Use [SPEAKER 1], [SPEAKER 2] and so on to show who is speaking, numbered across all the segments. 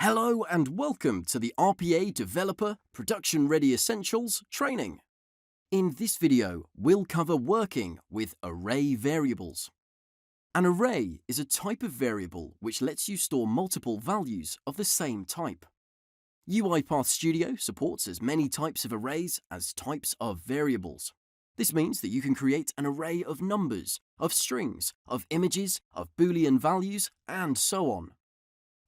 [SPEAKER 1] Hello and welcome to the RPA Developer Production Ready Essentials training. In this video, we'll cover working with array variables. An array is a type of variable which lets you store multiple values of the same type. UiPath Studio supports as many types of arrays as types of variables. This means that you can create an array of numbers, of strings, of images, of Boolean values, and so on.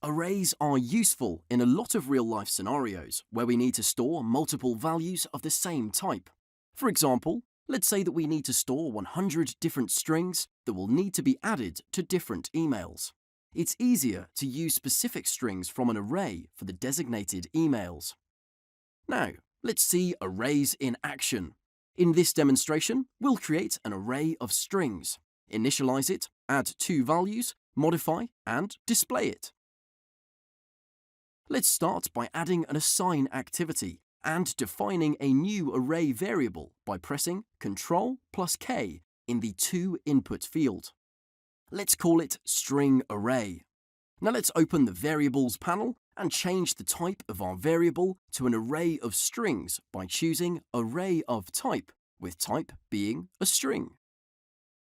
[SPEAKER 1] Arrays are useful in a lot of real-life scenarios where we need to store multiple values of the same type. For example, let's say that we need to store 100 different strings that will need to be added to different emails. It's easier to use specific strings from an array for the designated emails. Now, let's see arrays in action. In this demonstration, we'll create an array of strings, initialize it, add two values, modify, and display it. Let's start by adding an assign activity and defining a new array variable by pressing Ctrl+K in the toInput field. Let's call it string array. Now let's open the variables panel and change the type of our variable to an array of strings by choosing array of type, with type being a string.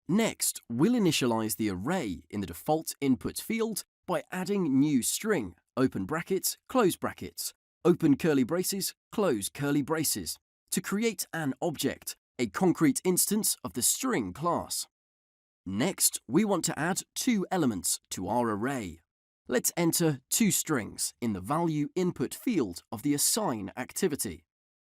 [SPEAKER 1] Next, we'll initialize the array in the default input field by adding new string, open brackets, close brackets, open curly braces, close curly braces, to create an object, a concrete instance of the string class. Next, we want to add two elements to our array. Let's enter two strings in the value input field of the assign activity.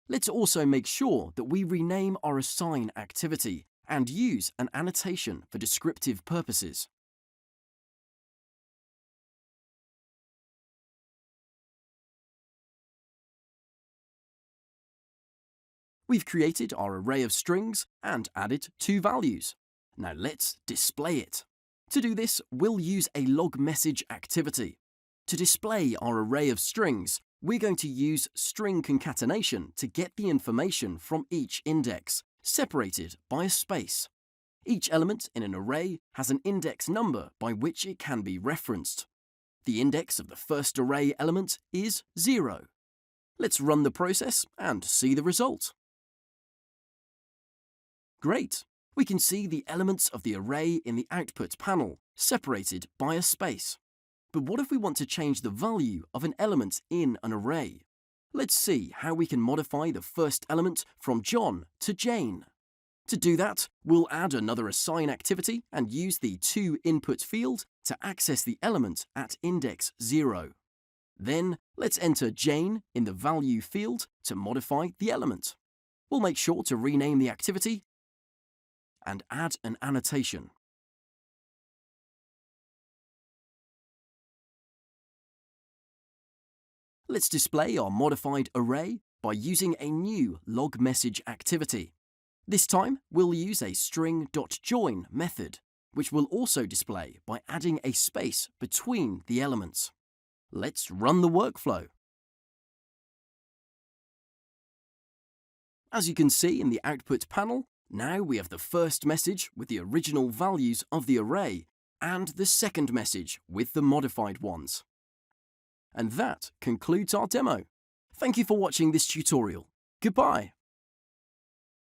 [SPEAKER 1] Let's also make sure that we rename our assign activity and use an annotation for descriptive purposes. We've created our array of strings and added two values. Now let's display it. To do this, we'll use a log message activity. To display our array of strings, we're going to use string concatenation to get the information from each index, separated by a space. Each element in an array has an index number by which it can be referenced. The index of the first array element is 0. Let's run the process and see the result. Great! We can see the elements of the array in the output panel, separated by a space. But what if we want to change the value of an element in an array? Let's see how we can modify the first element from John to Jane. To do that, we'll add another assign activity and use the toInput field to access the element at index 0. Then, let's enter Jane in the value field to modify the element. We'll make sure to rename the activity and add an annotation. Let's display our modified array by using a new log message activity. This time, we'll use a string.join method, which we'll also display by adding a space between the elements. Let's run the workflow. As you can see in the output panel, now we have the first message with the original values of the array and the second message with the modified ones. And that concludes our demo. Thank you for watching this tutorial. Goodbye.